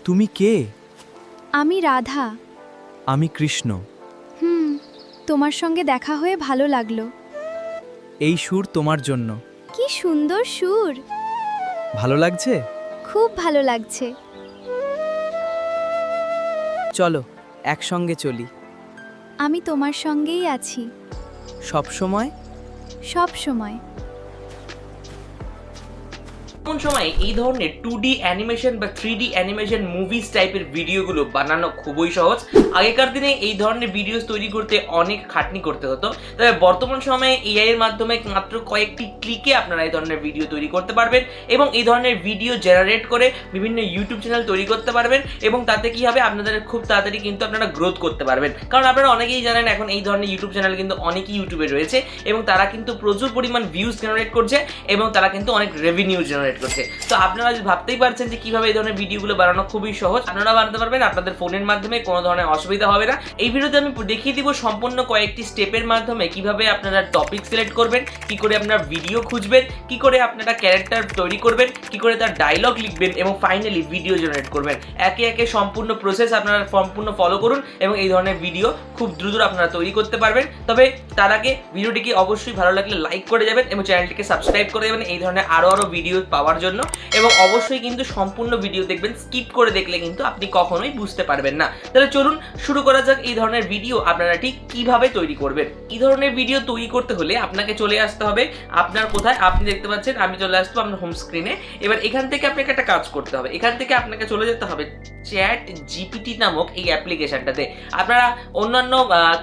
তুমি কে? আমি রাধা। আমি কৃষ্ণ। তোমার সঙ্গে দেখা হয়ে ভালো লাগলো। এই সুর তোমার জন্য। কি সুন্দর সুর। ভালো লাগছে? খুব ভালো লাগছে। চলো একসঙ্গে চলি। আমি তোমার সঙ্গেই আছি। সব সময়। সব সময়। কোন সময় এই ধরনের 2D অ্যানিমেশন বা 3D অ্যানিমেশন মুভিজ টাইপের ভিডিওগুলো বানানো খুবই সহজ। আগেকার দিনে এই ধরনের ভিডিওস তৈরি করতে অনেক খাটনি করতে হতো, তবে বর্তমান সময়ে এআই এর মাধ্যমে মাত্র কয়েকটি ক্লিকে আপনারা এই ধরনের ভিডিও তৈরি করতে পারবেন এবং এই ধরনের ভিডিও জেনারেট করে বিভিন্ন ইউটিউব চ্যানেল তৈরি করতে পারবেন এবং তাতে কি হবে, আপনাদের খুব তাড়াতাড়ি কিন্তু আপনারা গ্রোথ করতে পারবেন। কারণ আপনারা অনেকেই জানেন এখন এই ধরনের ইউটিউব চ্যানেল কিন্তু অনেকই ইউটিউবে রয়েছে এবং তারা কিন্তু প্রচুর পরিমাণ ভিউজ জেনারেট করছে এবং তারা কিন্তু অনেক রেভিনিউ জেনারেট করছে। তো আপনারা ভাবতেই পারছেন যে কিভাবে এই ধরনের ভিডিওগুলো বানানো খুবই সহজ, আপনারা বানাতে পারবেন আপনাদের ফোনের মাধ্যমে, কোনো ধরনের অসুবিধা হবে না। এই ভিডিওতে আমি দেখিয়ে দিব সম্পূর্ণ কয়েকটি স্টেপের মাধ্যমে কিভাবে আপনারা টপিক সিলেক্ট করবেন, কি করে আপনারা ভিডিও খুঁজবেন, কি করে আপনারা ক্যারেক্টার তৈরি করবেন, কি করে তার ডায়লগ লিখবেন এবং ফাইনালি ভিডিও জেনারেট করবেন। একে একে সম্পূর্ণ প্রসেস আপনারা সম্পূর্ণ ফলো করুন এবং এই ধরনের ভিডিও খুব দ্রুত আপনারা তৈরি করতে পারবেন। তবে তার আগে ভিডিওটিকে অবশ্যই ভালো লাগলে লাইক করে যাবেন এবং চ্যানেলটিকে সাবস্ক্রাইব করে যাবেন এই ধরনের আরও ভিডিও পাওয়ার জন্য। এবং অবশ্যই কিন্তু সম্পূর্ণ ভিডিও দেখবেন, স্কিপ করে দেখলে কিন্তু আপনি কখনোই বুঝতে পারবেন না। তাহলে চলুন শুরু করা যাক এই ধরনের ভিডিও আপনারা ঠিক কিভাবে তৈরি করবেন। এই ধরনের ভিডিও তৈরি করতে হলে আপনাকে চলে আসতে হবে আপনার কোথায়, আপনি দেখতে পাচ্ছেন আমি চলে আসবো আপনার হোম স্ক্রিনে। এবার এখান থেকে আপনাকে একটা কাজ করতে হবে, এখান থেকে আপনাকে চলে যেতে হবে চ্যাট জিপিটি নামক এই অ্যাপ্লিকেশনটাতে। আপনারা অন্যান্য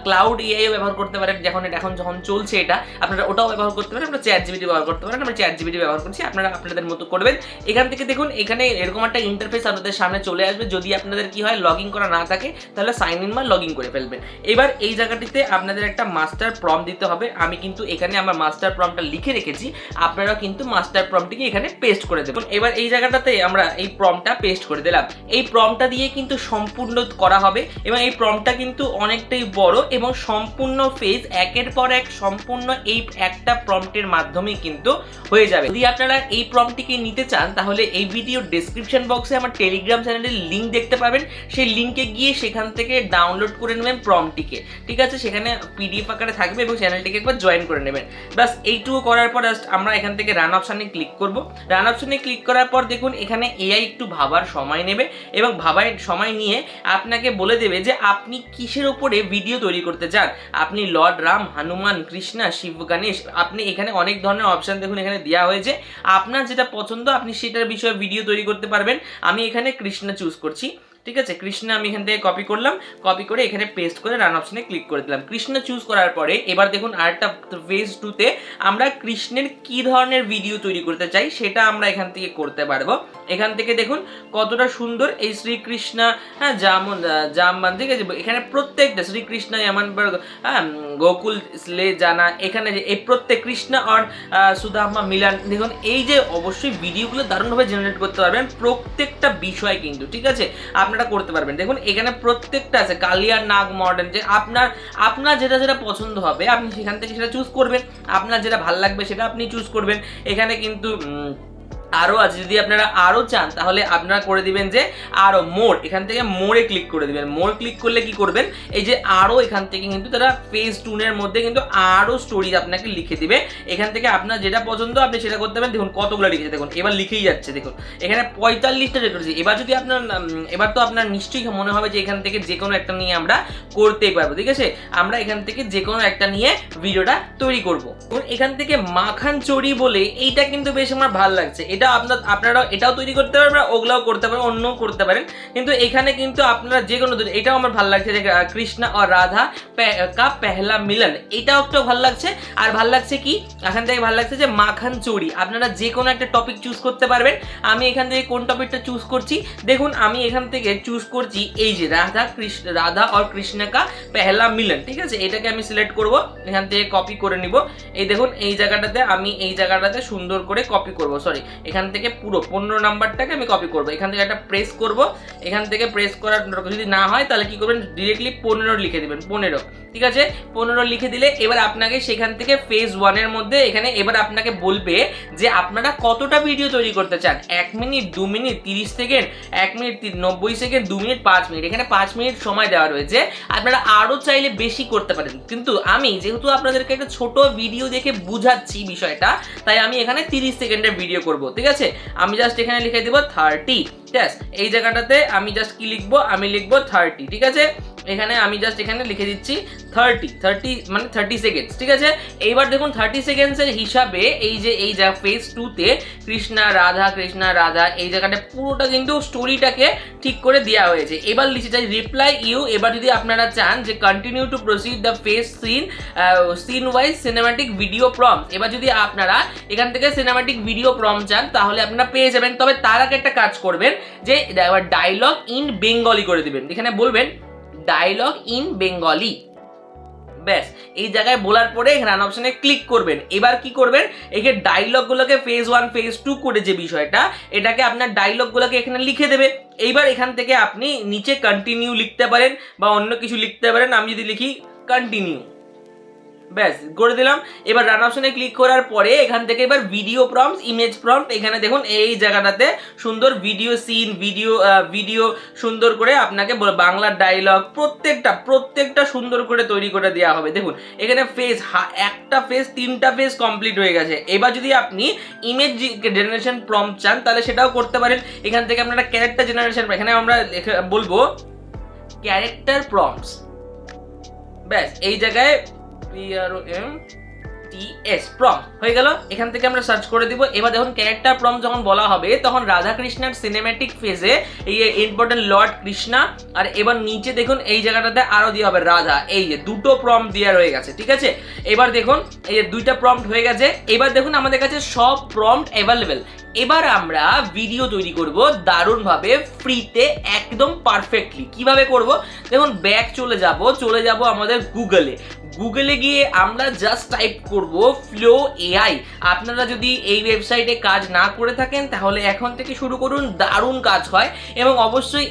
ক্লাউড এআই ব্যবহার করতে পারেন, এখন যখন চলছে এটা আপনারা ওটাও ব্যবহার করতে পারেন, আপনারা চ্যাট জিপিটি ব্যবহার করতে পারেন। আমরা চ্যাট জিপিটি ব্যবহার করছি, আপনারা আপনাদের মতো করবেন। এখান থেকে দেখুন এখানে এরকম একটা ইন্টারফেস আপনাদের সামনে চলে আসবে। যদি আপনাদের কি হয়, লগ ইন করা না থাকে তাহলে সাইন ইন বা লগ ইন করে ফেলবেন। এবার এই জায়গাটিতে আপনাদের একটা মাস্টার প্রম্পট দিতে হবে। আমি কিন্তু এখানে আমার মাস্টার প্রম্পটটা লিখে রেখেছি, আপনারা কিন্তু মাস্টার প্রম্পটটিকে এখানে পেস্ট করে দেবেন। এবার এই জায়গাটাতে আমরা এই প্রম্পটটা পেস্ট করে দিলাম। এই প্রম্পটটা দিয়ে কিন্তু সম্পূর্ণ করা হবে এবং এই প্রম্পটটা কিন্তু অনেকটাই বড় এবং সম্পূর্ণ পেজ একের পর এক সম্পূর্ণ এই একটা প্রম্পটের মাধ্যমেই কিন্তু হয়ে যাবে। যদি আপনারা এই প্রম্পটটিকে নিতে চান তাহলে এই ভিডিওর ডেসক্রিপশন বক্সে আমার টেলিগ্রাম চ্যানেলের লিঙ্ক দেখতে পাবেন, সেই লিঙ্কে গিয়ে সেখান থেকে ডাউনলোড করে নেবেন প্রম্পটটিকে, ঠিক আছে? সেখানে পিডিএফ আকারে থাকবে এবং চ্যানেলটিকে একবার জয়েন করে নেবেন। বাস এইটুকু করার পর আমরা এখান থেকে রান অপশানে ক্লিক করব। রান অপশানে ক্লিক করার পর দেখুন এখানে এআই একটু ভাবার সময় নেবে এবং ভাবার সময় নিয়ে আপনাকে বলে দেবে যে আপনি কিসের উপরে ভিডিও তৈরি করতে চান। আপনি লর্ড রাম, হনুমান, কৃষ্ণা, শিব, গণেশ, আপনি এখানে অনেক ধরনের অপশান দেখুন এখানে দেওয়া হয়েছে। আপনার যেটা পছন্দ আপনি সেটার বিষয়ে ভিডিও তৈরি করতে পারবেন। আমি এখানে কৃষ্ণ চুজ করছি, ঠিক আছে? কৃষ্ণ আমি এখান থেকে কপি করলাম, কপি করে এখানে পেস্ট করে রান অপশনে ক্লিক করে দিলাম। কৃষ্ণ চুজ করার পরে এবার দেখুন আরেকটা ফেজ 2তে আমরা কৃষ্ণের কি ধরনের ভিডিও তৈরি করতে চাই সেটা আমরা এখান থেকে করতে পারবো। এখান থেকে দেখুন কতটা সুন্দর এই শ্রীকৃষ্ণ, হ্যাঁ, জামবান, ঠিক আছে? এখানে প্রত্যেকটা শ্রীকৃষ্ণ যেমন গোকুল স্লে জানা, এখানে যে এই প্রত্যেক কৃষ্ণ আর সুদামা মিলান, দেখুন এই যে অবশ্যই ভিডিওগুলো দারুণভাবে জেনারেট করতে পারবেন প্রত্যেকটা বিষয় কিন্তু, ঠিক আছে? আপনারা করতে পারবেন। দেখুন এখানে প্রত্যেকটা আছে কালিয়ার নাগ মডার্ন, যে আপনার যেটা পছন্দ হবে আপনি সেখান থেকে সেটা চুজ করবেন, আপনার যেটা ভালো লাগবে সেটা আপনি চুজ করবেন। এখানে কিন্তু আরও আছে, যদি আপনারা আরও চান তাহলে আপনারা করে দিবেন যে আরও মোর, এখান থেকে মোরে ক্লিক করে দিবেন। মোর ক্লিক করলে কি করবেন, এই যে আরও এখান থেকে কিন্তু তারা পেজ 2 মধ্যে কিন্তু আরও স্টোরি আপনাকে লিখে দিবে। এখান থেকে আপনার যেটা পছন্দ আপনি সেটা করতে পারেন। দেখুন কতগুলো লিখেছে, দেখুন এবার লিখেই যাচ্ছে, দেখুন এখানে 45টা যেটা রয়েছে। এবার যদি এবার তো আপনার নিশ্চয়ই মনে হবে যে এখান থেকে যে কোনো একটা নিয়ে আমরা করতেই পারবো, ঠিক আছে? আমরা এখান থেকে যে কোনো একটা নিয়ে ভিডিওটা তৈরি করবো। এখান থেকে মাখান চড়ি বলে এইটা কিন্তু বেশ আমার ভালো লাগছে। এটা আপনারা এটাও তৈরি করতে পারবেন, ওগুলাও করতে পারেন, অন্যও করতে পারেন, কিন্তু এখানে কিন্তু আপনারা যে কোনো, এটাও আমার ভালো লাগছে যে কৃষ্ণ আর রাধা কা পেহলা মিলন, এটাও একটু ভালো লাগছে। আর ভালো লাগছে কি এখান থেকে ভালো লাগছে যে মাখান চড়ি, আপনারা যে কোনো একটা টপিক চুজ করতে পারবেন। আমি এখান থেকে কোন টপিকটা চুজ করছি, দেখুন আমি এখান থেকে চুজ করছি এই যে রাধা আর কৃষ্ণ কা পেহলা মিলন, ঠিক আছে? এটাকে আমি সিলেক্ট করব, এখান থেকে কপি করে নিব। এই দেখুন এই জায়গাটাতে আমি এই জায়গাটাতে সুন্দর করে কপি করব, সরি এখান থেকে পুরো 15 নাম্বারটাকে আমি কপি করব, এখান থেকে একটা প্রেস করব, এখান থেকে প্রেস করার যদি না হয় তাহলে কি করবেন, ডিরেক্টলি 15 লিখে দিবেন, 15, ঠিক আছে? 15 লিখে দিলে এবার আপনাকে সেখান থেকে ফেজ 1 এর মধ্যে এখানে এবার আপনাকে বলবে যে আপনারা কতটা ভিডিও তৈরি করতে চান, 1 minute, 2 minute, 30 second, 1 minute 90 second, 2 minute, 5 minute, এখানে 5 মিনিট সময় দেওয়া রয়েছে। আপনারা আরও চাইলে বেশি করতে পারেন, কিন্তু আমি যেহেতু আপনাদেরকে একটা ছোট ভিডিও দেখে বুঝাচ্ছি বিষয়টা, তাই আমি এখানে 30 সেকেন্ডের ভিডিও করব, ঠিক আছে? আমি জাস্ট এখানে লিখে দেবো 30, ব্যাস। এই জায়গাটাতে আমি জাস্ট কি লিখবো, আমি লিখবো 30, ঠিক আছে? এখানে আমি জাস্ট এখানে লিখে দিচ্ছি 30 মানে 30 সেকেন্ডস, ঠিক আছে? এইবার দেখুন 30 সেকেন্ডসের হিসাবে এই যে ফেজ 2 তে কৃষ্ণা রাধা এই জায়গাটা পুরোটা কিন্তু স্টোরিটাকে ঠিক করে দেওয়া হয়েছে। এবার লিখে চাই রিপ্লাই ইউ। এবার যদি আপনারা চান যে continue to proceed the phase scene wise cinematic video prompt, এবার যদি আপনারা এখান থেকে সিনেম্যাটিক ভিডিও প্রম্পট চান তাহলে আপনারা পেয়ে যাবেন। তবে তার আগে একটা কাজ করবেন যে ডায়লগ ইন বেঙ্গলি করে দিবেন, এখানে বলবেন ডায়লগ ইন বেঙ্গলি, ব্যাস। এই জায়গায় বলার পরে রান অপশনে ক্লিক করবেন। এবার কি করবেন, এখানে ডায়লগগুলোকে ফেজ 1 ফেজ 2 করে যে বিষয়টা, এটাকে আপনার ডায়লগগুলোকে এখানে লিখে দেবে। এইবার এখান থেকে আপনি নিচে কন্টিনিউ লিখতে পারেন বা অন্য কিছু লিখতে পারেন। আমি যদি লিখি কন্টিনিউ, ব্যাস করে দিলাম। এবার রান অপশনে ক্লিক করার পরে এখান থেকে এবার ভিডিও প্রম্পট, ইমেজ প্রম্পট, এখানে দেখুন এই জায়গাটাতে সুন্দর ভিডিও সিন, ভিডিও সুন্দর করে আপনাকে বাংলার ডায়লগ প্রত্যেকটা সুন্দর করে তৈরি করে দেওয়া হবে। দেখুন এখানে একটা ফেজ 3টা ফেজ কমপ্লিট হয়ে গেছে। এবার যদি আপনি ইমেজ জেনারেশন প্রম্পট চান তাহলে সেটাও করতে পারেন। এখান থেকে আপনারা ক্যারেক্টার জেনারেশন, এখানে আমরা বলবো ক্যারেক্টার প্রম্পটস, ব্যাস। এই জায়গায় PROMPTS প্রম্পট হয়ে গেল। এখান থেকে আমরা সার্চ করে দিব। এবার দেখুন ক্যারেক্টার প্রম্পট যখন বলা হবে তখন রাধা কৃষ্ণার সিনেম্যাটিক ফেজে এই ইম্পর্টেন্ট লর্ড কৃষ্ণা, আর এবার নিচে দেখুন এই জায়গাটাতে আরো দিয়ে হবে রাধা। এই যে দুটো প্রম্পট দেওয়া রয়ে গেছে, ঠিক আছে? এবার দেখুন এই যে 2টা প্রম্পট হয়ে গেছে। এবার দেখুন আমাদের কাছে সব প্রম্পট অ্যাভেলেবেল। এবার আমরা ভিডিও তৈরি করব দারুণভাবে, ফ্রিতে, একদম পারফেক্টলি। কিভাবে করব দেখুন, ব্যাক চলে যাব আমাদের গুগলে গিয়ে আমরা জাস্ট টাইপ করব ফ্লো এআই। আপনারা যদি এই ওয়েবসাইটে কাজ না করে থাকেন তাহলে এখন থেকে শুরু করুন, দারুণ কাজ হয়। এবং অবশ্যই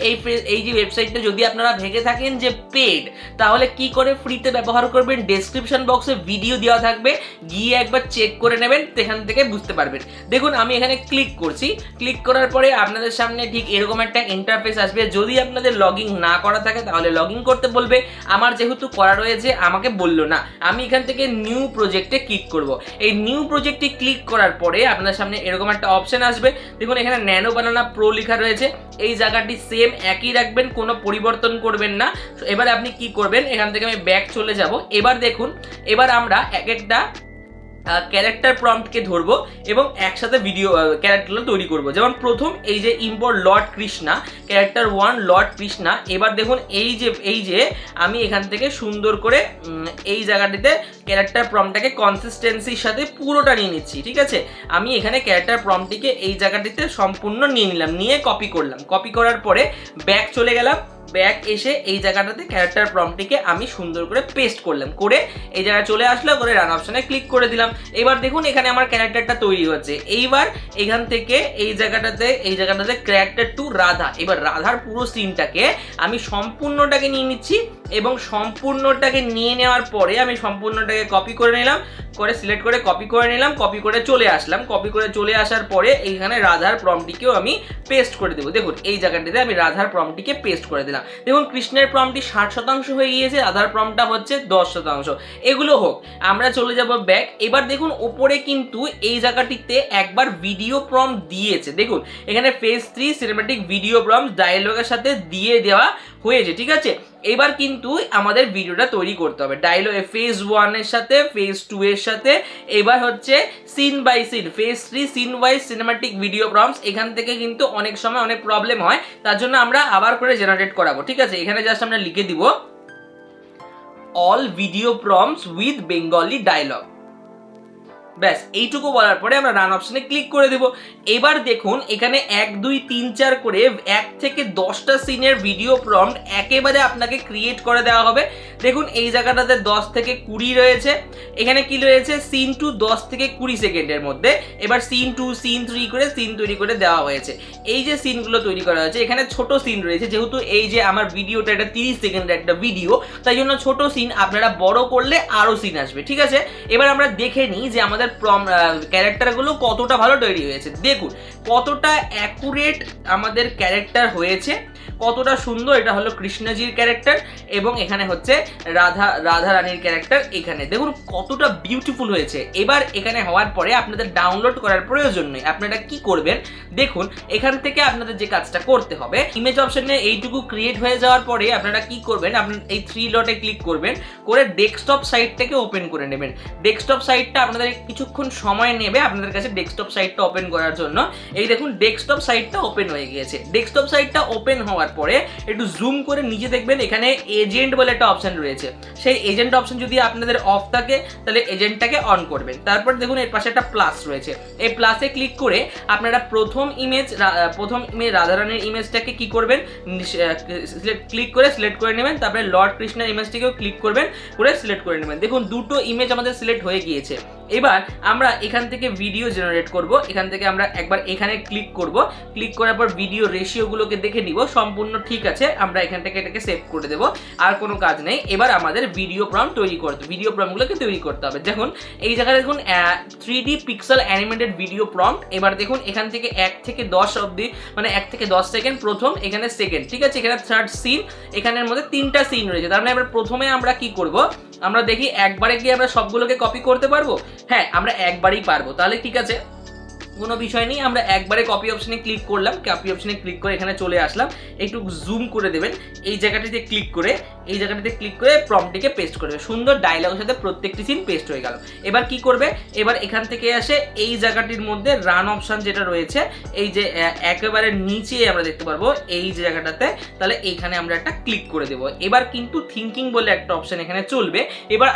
এই যে ওয়েবসাইটটা যদি আপনারা ভেবে থাকেন যে পেড, তাহলে কি করে ফ্রিতে ব্যবহার করবেন, ডেসক্রিপশন বক্সে ভিডিও দেওয়া থাকবে, গিয়ে একবার চেক করে নেবেন, সেখান থেকে বুঝতে পারবেন। দেখুন আমি এখানে ক্লিক করছি, ক্লিক করার পরে আপনাদের সামনে ঠিক এরকম একটা ইন্টারফেস আসবে। যদি আপনাদের লগ ইন না করা থাকে তাহলে লগ ইন করতে বলবে। আমার যেহেতু করা রয়েছে আমাকে বললো না, আমি এখান থেকে নিউ প্রজেক্টে ক্লিক করব। এই নিউ প্রজেক্টে ক্লিক করার পরে আপনার সামনে এরকম একটা অপশন আসবে। দেখুন এখানে ন্যানো বানানা প্রো লেখা রয়েছে। এই জায়গাটি সেম একই রাখবেন, কোনো পরিবর্তন করবেন না। এবার আপনি কি করবেন, এখান থেকে আমি ব্যাক চলে যাব। এবার দেখুন, এবার আমরা এক একটা ক্যারেক্টার প্রম্পটকে ধরবো এবং একসাথে ভিডিও ক্যারেক্টারগুলো তৈরি করব। যেমন প্রথম এই যে import Lord Krishna, character 1 Lord Krishna. এবার দেখুন এই যে আমি এখান থেকে সুন্দর করে এই জায়গাটিতে ক্যারেক্টার প্রম্পটটাকে কনসিস্টেন্সির সাথে পুরোটা নিয়ে নিচ্ছি, ঠিক আছে? আমি এখানে ক্যারেক্টার প্রম্পটটিকে এই জায়গাটিতে সম্পূর্ণ নিয়ে নিলাম, নিয়ে কপি করলাম। কপি করার পরে ব্যাক চলে গেলাম। ব্যাক এসে এই জায়গাটাতে ক্যারেক্টার প্রম্পটটিকে আমি সুন্দর করে পেস্ট করলাম, করে এই জায়গায় চলে আসলো, করে রান অপশনে ক্লিক করে দিলাম। এবার দেখুন এখানে আমার ক্যারেক্টারটা তৈরি হচ্ছে। এইবার এখান থেকে এই জায়গাটাতে ক্যারেক্টার 2 রাধা। এবার রাধার পুরো সিনটাকে আমি সম্পূর্ণটাকে নিয়ে নিচ্ছি এবং সম্পূর্ণটাকে নিয়ে নেওয়ার পরে আমি সম্পূর্ণটাকে কপি করে নিলাম, করে সিলেক্ট করে কপি করে নিলাম, কপি করে চলে আসলাম। কপি করে চলে আসার পরে এইখানে রাধার প্রম্পটটিকেও আমি পেস্ট করে দেবো। দেখুন এই জায়গাটিতে আমি রাধার প্রম্পটটিকে পেস্ট করে দিলাম। দেখুন কৃষ্ণের প্রম্পটটি 60% হয়ে গিয়েছে, রাধার প্রম্পটটা হচ্ছে 10%। এগুলো হোক, আমরা চলে যাব ব্যাক। এবার দেখুন ওপরে কিন্তু এই জায়গাটিতে একবার ভিডিও প্রম্পট দিয়েছে। দেখুন এখানে ফেজ 3 সিনেম্যাটিক ভিডিও প্রম্পট ডায়লগের সাথে দিয়ে দেওয়া হয়েছে, ঠিক আছে? এবার কিন্তু আমাদের ভিডিওটা তৈরি করতে হবে ডায়লগ ফেজ 1 এর সাথে, ফেজ 2 এর সাথে। এবার হচ্ছে scene by scene, phase 3 scene wise cinematic video prompts. এখান থেকে কিন্তু অনেক সময় অনেক প্রবলেম হয়, তার জন্য আমরা আবার করে জেনারেট করাবো, ঠিক আছে? এখানে জাস্ট আমরা লিখে দিব all video prompts with Bengali dialogue, ব্যাস এইটুকু বলার পরে আমরা রান অপশনে ক্লিক করে দেব। এবার দেখুন এখানে 1 2 3 4 করে 1 থেকে 10টা সিনের ভিডিও প্রম্পট একেবারে আপনাকে ক্রিয়েট করে দেওয়া হবে। দেখুন এই জায়গাটাতে 10 থেকে 20 রয়েছে, এখানে কি রয়েছে সিন 2 10 থেকে 20 সেকেন্ডের মধ্যে। এবার সিন 2 সিন 3 করে সিন তৈরি করে দেওয়া হয়েছে। এই যে সিনগুলো তৈরি করা হয়েছে এখানে ছোট সিন রয়েছে, যেহেতু এই যে আমার ভিডিওটা এটা 30 সেকেন্ডের একটা ভিডিও, তাই জন্য ছোট সিন আপনারা বড় করলে আরো সিন আসবে। ঠিক আছে, এবার আমরা দেখে নিই যে আমাদের ক্যারেক্টারগুলো কতটা ভালো তৈরি হয়েছে। দেখুন কতটা অ্যাকুরেট আমাদের ক্যারেক্টার হয়েছে, কতটা সুন্দর। এটা হলো কৃষ্ণজির ক্যারেক্টার এবং এখানে হচ্ছে রাধা রানীর ক্যারেক্টার। এখানে দেখুন কতটা বিউটিফুল হয়েছে। এবার এখানে হওয়ার পরে আপনাদের ডাউনলোড করার প্রয়োজন নেই। আপনারা কি করবেন দেখুন, এখান থেকে আপনাদের যে কাজটা করতে হবে, ইমেজ অপশনে এইটুকু ক্রিয়েট হয়ে যাওয়ার পরে আপনারা কি করবেন, আপনারা এই 3 ডটে ক্লিক করবেন, করে ডেস্কটপ সাইটটাকে ওপেন করে নেবেন। ডেস্কটপ সাইটটা আপনাদের কিছুক্ষণ সময় নেবে আপনাদের কাছে ডেস্কটপ সাইটটা ওপেন করার জন্য। এই দেখুন ডেস্কটপ সাইটটা ওপেন হয়ে গিয়েছে। ডেস্কটপ সাইটটা ওপেন হওয়ার পরে একটু জুম করে নিচে দেখবেন এখানে এজেন্ট বলে একটা অপশন রয়েছে। সেই এজেন্ট অপশন যদি আপনাদের অফ থাকে তাহলে এজেন্টটাকে অন করবেন। তারপর দেখুন এর পাশে একটা প্লাস রয়েছে, এই প্লাসে ক্লিক করে আপনারা প্রথম ইমেজ রাধারানীর ইমেজটাকে কি করবেন, ক্লিক করে সিলেক্ট করে নেবেন। তারপরে লর্ড কৃষ্ণের ইমেজটাকেও ক্লিক করবেন, করে সিলেক্ট করে নেবেন। দেখুন দুটো ইমেজ আমাদের সিলেক্ট হয়ে গিয়েছে। এবার আমরা এখান থেকে ভিডিও জেনারেট করব। এখান থেকে আমরা একবার এখানে ক্লিক করব, ক্লিক করার পর ভিডিও রেশিওগুলোকে দেখে নিব সম্পূর্ণ ঠিক আছে। আমরা এখান থেকে এটাকে সেভ করে দেব, আর কোনো কাজ নেই। এবার আমাদের ভিডিও প্রম্পট ভিডিও প্রম্পটগুলোকে তৈরি করতে হবে। দেখুন এই জায়গায় দেখুন 3D pixel animated video prompt. এবার দেখুন এখান থেকে 1 থেকে 10 অবধি, মানে 1 থেকে 10 সেকেন্ড প্রথম, এখানে সেকেন্ড, ঠিক আছে। এখানে থার্ড সিন, এখানের মধ্যে 3টা সিন রয়েছে। তার মানে এবার প্রথমে আমরা কি করব, আমরা দেখি একবারে কি আমরা সবগুলোকে কপি করতে পারবো। হ্যাঁ আমরা একবারেই পারবো, তাহলে ঠিক আছে কোনো বিষয় নেই। আমরা একবারে কপি অপশনে ক্লিক করলাম, কপি অপশনে ক্লিক করে এখানে চলে আসলাম। একটু জুম করে দেবেন, এই জায়গাটিতে ক্লিক করে প্রম্পটটিকে পেস্ট করবে। সুন্দর ডায়লগের সাথে প্রত্যেকটি সিন পেস্ট হয়ে গেল। এবার কি করবে, এবার এখান থেকে আসে এই জায়গাটির মধ্যে রান অপশন যেটা রয়েছে, এই যে একেবারে নিচে আমরা দেখতে পারবো এই যে জায়গাটাতে, তাহলে এইখানে আমরা একটা ক্লিক করে দেবো। এবার কিন্তু থিঙ্কিং বলে একটা অপশন এখানে চলবে। এবার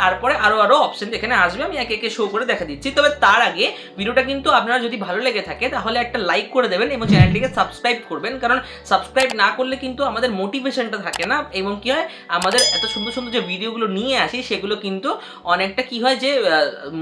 আরো অপশন এখানে আসবে, আমি একে একে শো করে দেখা দিচ্ছি। তবে তার আগে ভিডিওটা কিন্তু আপনারা যদি ভালো লেগে থাকে তাহলে একটা লাইক করে দেবেন এবং চ্যানেলটিকে সাবস্ক্রাইব করবেন, কারণ সাবস্ক্রাইব না করলে কিন্তু আমাদের মোটিভেশনটা থাকে না। এবং কি হয়, আমাদের এত সুন্দর সুন্দর যে ভিডিওগুলো নিয়ে আসি সেগুলো কিন্তু অনেকটা কি হয় যে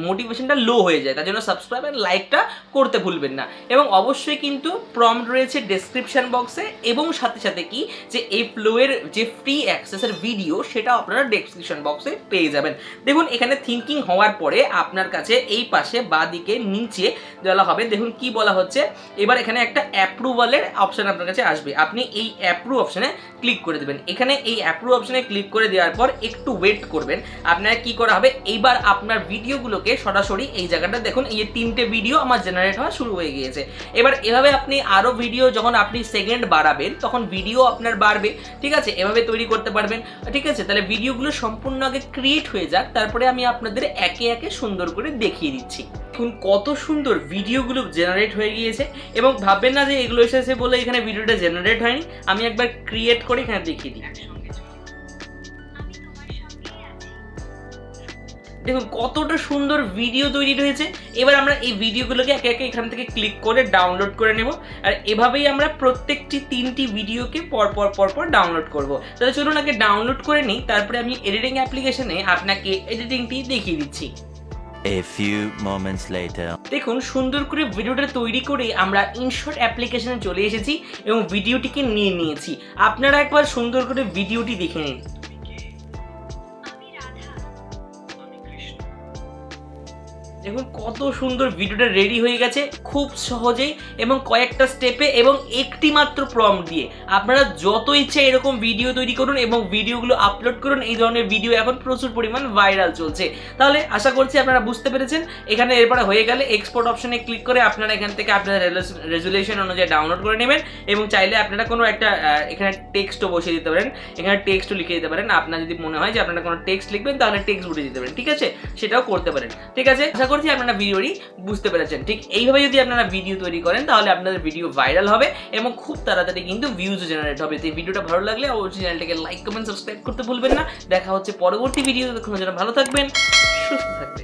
মোটিভেশনটা লো হয়ে যায়। তার জন্য সাবস্ক্রাইব আর লাইকটা করতে ভুলবেন না। এবং অবশ্যই কিন্তু প্রম্পট রয়েছে ডেসক্রিপশন বক্সে, এবং সাথে সাথে কি যে এই ফ্লোয়ের যে ফ্রি অ্যাক্সেসের ভিডিও সেটা আপনারা ডেসক্রিপশন বক্সে পেয়ে যাবেন। দেখুন এখানে থিঙ্কিং হওয়ার পরে আপনার কাছে এই পাশে বাঁ দিকে নিচে দেওয়া হবে, দেখুন কি বলা হচ্ছে। এবার এখানে একটা অ্যাপ্রুভালের অপশন আপনার কাছে আসবে, আপনি এই অ্যাপ্রুভ অপশনে ক্লিক করে দেবেন। এখানে এই অ্যাপ্রুভ অপশনে ক্লিক করে দেওয়ার পর একটু ওয়েট করবেন। আপনার কি করা হবে, এইবার আপনার ভিডিওগুলোকে সরাসরি এই জায়গাটা দেখুন, এই 3টে ভিডিও আমার জেনারেট হওয়া শুরু হয়ে গিয়েছে। এবার এভাবে আপনি আরো ভিডিও যখন আপনি সেকেন্ড বাড়াবেন তখন ভিডিও আপনার বাড়বে, ঠিক আছে। এভাবে তৈরি করতে পারবেন, ঠিক আছে। তাহলে ভিডিওগুলো সম্পূর্ণ আগে ক্রিয়েট হয়ে যাক, তারপরে আমি আপনাদের একে একে সুন্দর করে দেখিয়ে দিচ্ছি। দেখুন কত সুন্দর ভিডিওগুলো জেনারেট হয়ে গিয়েছে। এবং ভাববেন না যে এগুলো এসেছে বলে এখানে ভিডিওটা জেনারেট হয়নি। আমি একবার ক্রিয়েট করে এখানে দেখিয়ে দিই। দেখুন কতটা সুন্দর ভিডিও তৈরি হয়েছে। এবার আমরা এই ভিডিওগুলোকে একে একে এখান থেকে ক্লিক করে ডাউনলোড করে নেব। আর এভাবেই আমরা প্রত্যেকটি 3টি ভিডিওকে পরপর ডাউনলোড করব। তাহলে চলুন আগে ডাউনলোড করে নিই, তারপরে আমি এডিটিং অ্যাপ্লিকেশনে আপনাকে এডিটিংটি দেখিয়ে দিচ্ছি। A few moments later. দেখুন সুন্দর করে ভিডিওটা তৈরি করে আমরা ইনশট অ্যাপ্লিকেশনে চলে এসেছি এবং ভিডিওটিকে নিয়ে নিয়েছি। আপনারা একবার সুন্দর করে ভিডিওটি দেখে নিন। দেখুন কত সুন্দর ভিডিওটা রেডি হয়ে গেছে খুব সহজেই এবং কয়েকটা স্টেপে এবং একটি মাত্র প্রম্পট দিয়ে। আপনারা যত ইচ্ছে এরকম ভিডিও তৈরি করুন এবং ভিডিওগুলো আপলোড করুন। এই ধরনের ভিডিও এখন প্রচুর পরিমাণ ভাইরাল চলছে। তাহলে আশা করছি আপনারা বুঝতে পেরেছেন। এখানে এরপরে হয়ে গেলে এক্সপোর্ট অপশনে ক্লিক করে আপনারা এখান থেকে আপনাদের রেজুলেশন অনুযায়ী ডাউনলোড করে নেবেন এবং চাইলে আপনারা কোনো একটা এখানে টেক্সটও বসিয়ে দিতে পারেন, এখানে টেক্সটও লিখে দিতে পারেন। আপনার যদি মনে হয় যে আপনারা কোনো টেক্সট লিখবেন তাহলে টেক্সট বসিয়ে দিতে পারেন, ঠিক আছে, সেটাও করতে পারেন, ঠিক আছে। আশা করছি আপনারা ভিডিওটি বুঝতে পেরেছেন। ঠিক এইভাবে যদি আপনারা ভিডিও তৈরি করেন তাহলে আপনাদের ভিডিও ভাইরাল হবে এবং খুব তাড়াতাড়ি কিন্তু ভিউজও জেনারেট হবে। তো এই ভিডিওটা ভালো লাগলে অবশ্যই চ্যানেলটাকে লাইক কমেন্ট সাবস্ক্রাইব করতে ভুলবেন না। দেখা হচ্ছে পরবর্তী ভিডিও। ততক্ষণ ভালো থাকবেন, সুস্থ থাকবেন।